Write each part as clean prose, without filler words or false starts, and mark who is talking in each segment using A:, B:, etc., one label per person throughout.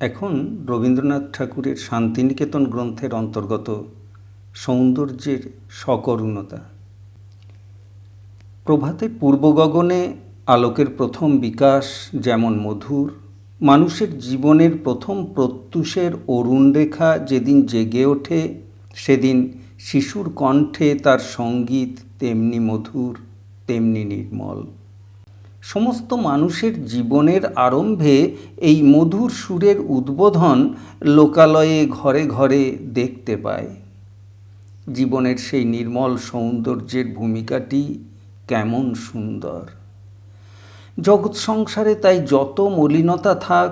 A: এখন রবীন্দ্রনাথ ঠাকুরের শান্তিনিকেতন গ্রন্থের অন্তর্গত সৌন্দর্যের সকরুণতা। প্রভাতে পূর্ব গগনে আলোকের প্রথম বিকাশ যেমন মধুর, মানুষের জীবনের প্রথম প্রত্যুষের অরুণ রেখা যেদিন জেগে ওঠে, সেদিন শিশুর কণ্ঠে তার সঙ্গীত তেমনি মধুর, তেমনি নির্মল। সমস্ত মানুষের জীবনের আরম্ভে এই মধুর সুরের উদ্বোধন লোকালয়ে ঘরে ঘরে দেখতে পায়। জীবনের সেই নির্মল সৌন্দর্যের ভূমিকাটি কেমন সুন্দর। জগৎ সংসারে তাই যত মলিনতা থাক,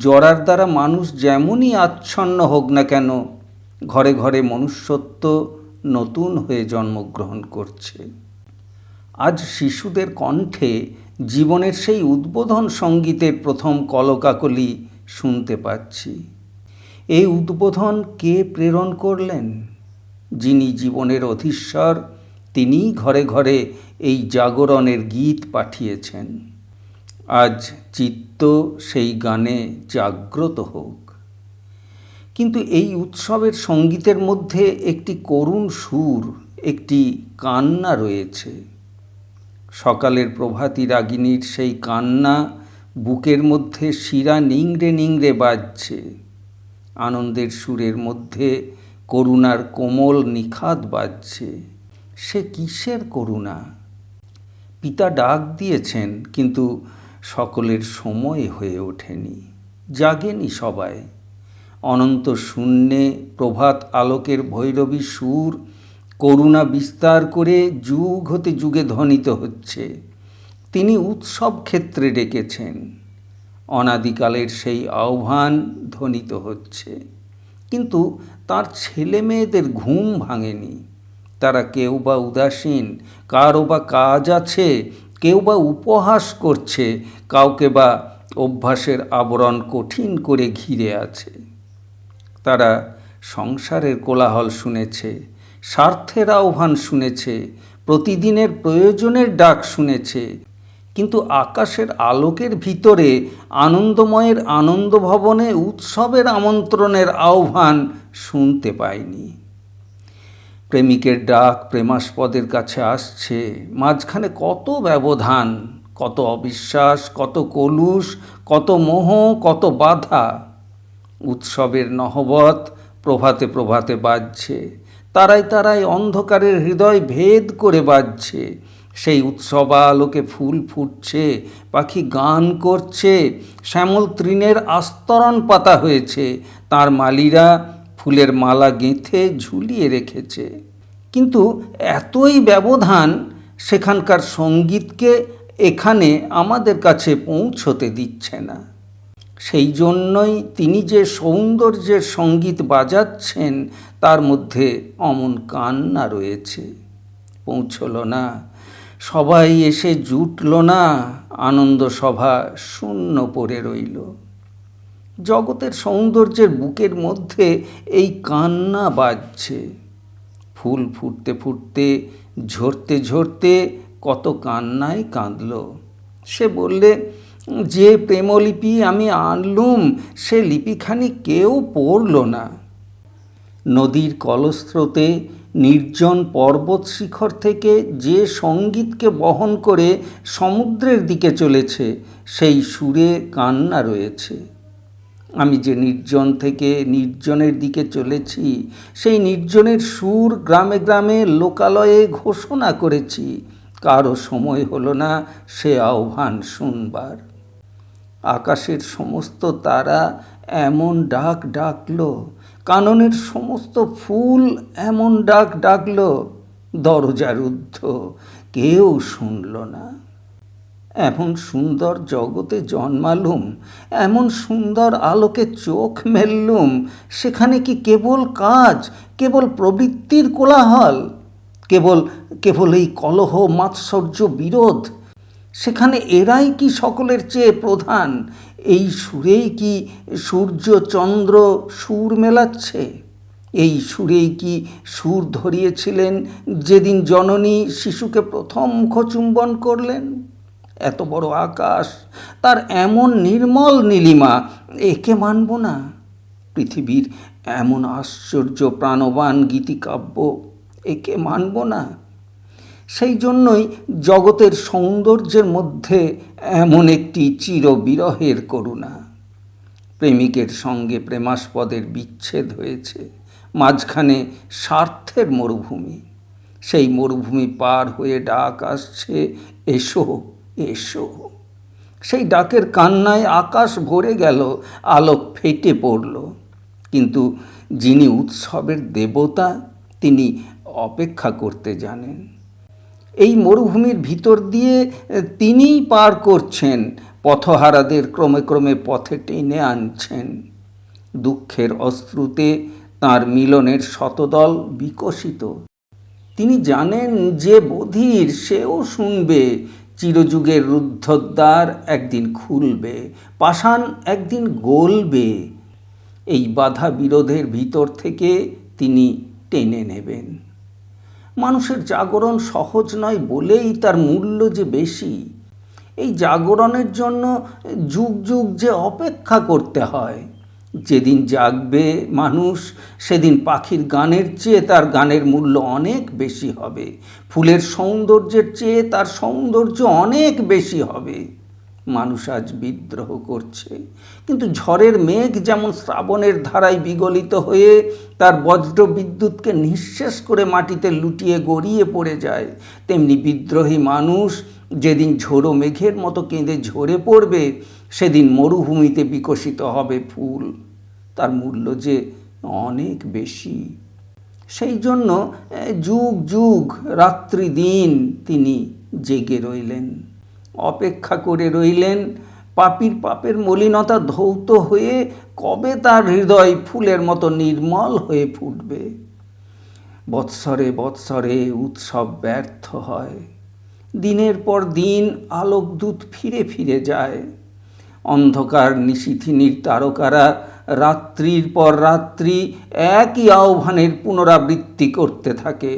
A: জরার দ্বারা মানুষ যেমনই আচ্ছন্ন হোক না কেন, ঘরে ঘরে মনুষ্যত্ব নতুন হয়ে জন্মগ্রহণ করছে। আজ শিশুদের কণ্ঠে জীবনের সেই উদ্বোধন সঙ্গীতের প্রথম কলকাকলি শুনতে পাচ্ছি। এই উদ্বোধন কে প্রেরণ করলেন? যিনি জীবনের অধীশ্বর, তিনিই ঘরে ঘরে এই জাগরণের গীত পাঠিয়েছেন। আজ চিত্ত সেই গানে জাগ্রত হোক। কিন্তু এই উৎসবের সঙ্গীতের মধ্যে একটি করুণ সুর, একটি কান্না রয়েছে। সকালের প্রভাতী রাগিনীর সেই কান্না বুকের মধ্যে শিরা নিংড়ে নিংড়ে বাজছে। আনন্দের সুরের মধ্যে করুণার কোমল নিখাদ বাজছে। সে কিসের করুণা? পিতা ডাক দিয়েছেন, কিন্তু সকলের সময় হয়ে ওঠেনি, জাগেনি সবাই। অনন্ত শূন্যে প্রভাত আলোকের ভৈরবী সুর করুণা বিস্তার করে যুগ হতে যুগে ধ্বনিত হচ্ছে। তিনি উৎসব ক্ষেত্রে ডেকেছেন, অনাদিকালের সেই আহ্বান ধ্বনিত হচ্ছে। কিন্তু তার ছেলে মেয়েদের ঘুম ভাঙেনি। তারা কেউ বা উদাসীন, কারও বা কাজ আছে, কেউ বা উপহাস করছে, কাউকে বা অভ্যাসের আবরণ কঠিন করে ঘিরে আছে। তারা সংসারের কোলাহল শুনেছে, স্বার্থের আহ্বান শুনেছে, প্রতিদিনের প্রয়োজনের ডাক শুনেছে, কিন্তু আকাশের আলোকের ভিতরে আনন্দময়ের আনন্দ ভবনে উৎসবের আমন্ত্রণের আহ্বান শুনতে পায়নি। প্রেমিকের ডাক প্রেমাস্পদের কাছে আসছে, মাঝখানে কত ব্যবধান, কত অবিশ্বাস, কত কলুষ, কত মোহ, কত বাধা। উৎসবের নহবত প্রভাতে প্রভাতে বাজছে, তারাই তারাই অন্ধকারের হৃদয় ভেদ করে বাজছে। সেই উৎসবালোকে ফুল ফুটছে, পাখি গান করছে, শ্যামল তৃণের আস্তরণ পাতা হয়েছে, তার মালীরা ফুলের মালা গেঁথে ঝুলিয়ে রেখেছে। কিন্তু এতই ব্যবধান সেখানকার সঙ্গীতকে এখানে আমাদের কাছে পৌঁছতে দিচ্ছে না। সেই জন্যই তিনি যে সৌন্দর্যের সঙ্গীত বাজাচ্ছেন, তার মধ্যে অমন কান্না রয়েছে। পৌঁছল না, সবাই এসে জুটল না, আনন্দ সভা শূন্য পড়ে রইল। জগতের সৌন্দর্যের বুকের মধ্যে এই কান্না বাজছে। ফুল ফুটতে ফুটতে, ঝরতে ঝরতে কত কান্নায় কাঁদল। সে বললে, যে প্রেমলিপি আমি আনলুম, সে লিপিখানি কেউ পড়ল না। নদীর কলস্রোতে নির্জন পর্বত শিখর থেকে যে সঙ্গীতকে বহন করে সমুদ্রের দিকে চলেছে, সেই সুরে কান্না রয়েছে। আমি যে নির্জন থেকে নির্জনের দিকে চলেছি, সেই নির্জনের সুর গ্রামে গ্রামে লোকালয়ে ঘোষণা করেছি। কারও সময় হলো না সে আহ্বান শুনবার। আকাশের সমস্ত তারা এমন ডাক ডাকল, কাননের সমস্ত ফুল এমন ডাক ডাকল, দরজা রুদ্ধ, কেউ শুনল না। এমন সুন্দর জগতে জন্মালুম, এমন সুন্দর আলোকে চোখ মেললুম, সেখানে কি কেবল কাজ, কেবল প্রবৃত্তির কোলাহল, কেবল এই কলহ, মাৎসর্য, বিরোধ? সেখানে এরাই কি সকলের চেয়ে প্রধান? এই সুরেই কি সূর্য চন্দ্র সুর মেলাচ্ছে? এই সুরেই কি সুর ধরিয়েছিলেন যেদিন জননী শিশুকে প্রথম মুখচুম্বন করলেন? এত বড় আকাশ, তার এমন নির্মল নীলিমা, একে মানব না? পৃথিবীর এমন আশ্চর্য প্রাণবান গীতিকাব্য, একে মানব না? সেই জন্যই জগতের সৌন্দর্যের মধ্যে এমন একটি চিরবিরহের করুণা। প্রেমিকের সঙ্গে প্রেমাস্পদের বিচ্ছেদ হয়েছে, মাঝখানে স্বার্থের মরুভূমি। সেই মরুভূমি পার হয়ে ডাক আসছে, এসো এসো। সেই ডাকের কান্নায় আকাশ ভরে গেল, আলোক ফেটে পড়ল। কিন্তু যিনি উৎসবের দেবতা, তিনি অপেক্ষা করতে জানেন। এই মরুভূমির ভিতর দিয়ে তিনিই পার করছেন, পথহারাদের ক্রমে ক্রমে পথে টেনে আনছেন। দুঃখের অশ্রুতে তাঁর মিলনের শতদল বিকশিত। তিনি জানেন যে বধির, সেও শুনবে। চিরযুগের রুদ্ধদ্বার একদিন খুলবে, পাষাণ একদিন গলবে। এই বাধা বিরোধের ভিতর থেকে তিনি টেনে নেবেন। মানুষের জাগরণ সহজ নয় বলেই তার মূল্য যে বেশি। এই জাগরণের জন্য যুগ যুগ যে অপেক্ষা করতে হয়। যেদিন জাগবে মানুষ, সেদিন পাখির গানের চেয়ে তার গানের মূল্য অনেক বেশি হবে, ফুলের সৌন্দর্যের চেয়ে তার সৌন্দর্য অনেক বেশি হবে। মানুষ আজ বিদ্রোহ করছে, কিন্তু ঝড়ের মেঘ যেমন শ্রাবণের ধারায় বিগলিত হয়ে তার বজ্র বিদ্যুৎকে নিঃশেষ করে মাটিতে লুটিয়ে গড়িয়ে পড়ে যায়, তেমনি বিদ্রোহী মানুষ যেদিন ঝোড়ো মেঘের মতো কেঁদে ঝরে পড়বে, সেদিন মরুভূমিতে বিকশিত হবে ফুল। তার মূল্য যে অনেক বেশি। সেই জন্য যুগ যুগ রাত্রি দিন তিনি জেগে রইলেন, অপেক্ষা করে রইলেন। পাপীর পাপের মলিনতা ধৌত হয়ে কবে তার হৃদয় ফুলের মতো নির্মল হয়ে ফুটবে। বৎসরে বৎসরে উৎসব ব্যর্থ হয়। দিনের পর দিন আলোকদূত ফিরে ফিরে যায়। অন্ধকার নিশিথিনীর তারকারা রাত্রির পর রাত্রি একই আহ্বানের পুনরাবৃত্তি করতে থাকে।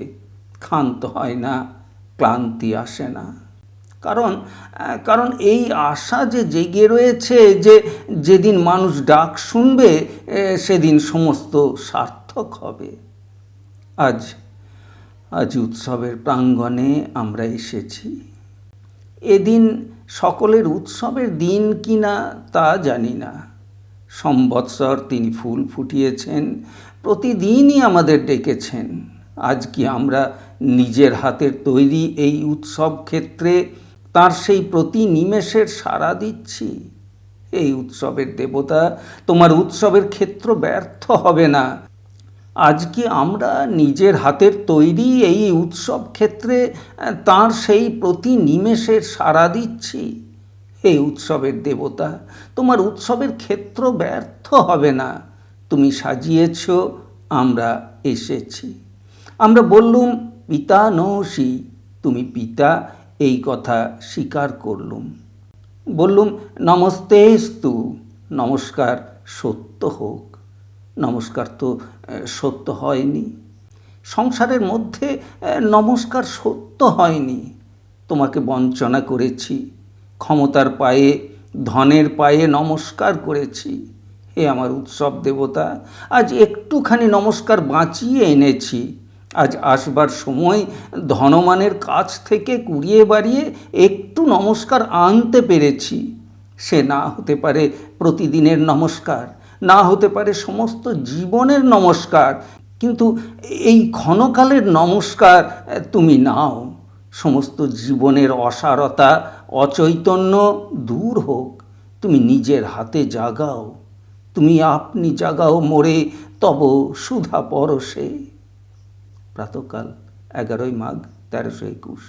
A: ক্ষান্ত হয় না, ক্লান্তি আসে না। কারণ এই আশা যে জেগে রয়েছে যে যেদিন মানুষ ডাক শুনবে, সেদিন সমস্ত সার্থক হবে। আজ উৎসবের প্রাঙ্গণে আমরা এসেছি। এদিন সকলের উৎসবের দিন কিনা তা জানি না। সম্বৎসর তিনি ফুল ফুটিয়েছেন, প্রতিদিনই আমাদের ডেকেছেন। আজ কি আমরা নিজের হাতের তৈরি এই উৎসব ক্ষেত্রে তার সেই প্রতি নিমেষের সাড়া দিচ্ছি? এই উৎসবের দেবতা, তোমার উৎসবের ক্ষেত্র ব্যর্থ হবে না। আজ কি আমরা নিজের হাতের তৈরি এই উৎসব ক্ষেত্রে তার সেই প্রতি নিমেষের সাড়া দিচ্ছি? এই উৎসবের দেবতা, তোমার উৎসবের ক্ষেত্র ব্যর্থ হবে না। তুমি সাজিয়েছ, আমরা এসেছি। আমরা বললুম, পিতা নৌসি, তুমি পিতা, এই কথা স্বীকার করলুম। বললুম, নমস্তেস্তু, নমস্কার সত্য হোক। নমস্কার তো সত্য হয়নি। সংসারের মধ্যে নমস্কার সত্য হয়নি। তোমাকে বঞ্চনা করেছি, ক্ষমতার পায়ে, ধনের পায়ে নমস্কার করেছি। হে আমার উৎসব দেবতা, আজ একটুখানি নমস্কার বাঁচিয়ে এনেছি। আজ আসবার সময় ধনমানের কাছ থেকে কুড়িয়ে বাড়িয়ে একটু নমস্কার আনতে পেরেছি। সে না হতে পারে প্রতিদিনের নমস্কার, না হতে পারে সমস্ত জীবনের নমস্কার, কিন্তু এই ক্ষণকালের নমস্কার তুমি নাও। সমস্ত জীবনের অসারতা, অচৈতন্য দূর হোক। তুমি নিজের হাতে জাগাও, তুমি আপনি জাগাও মোরে তব সুধা পরশে। প্রাতঃকাল 11 মাঘ 1321।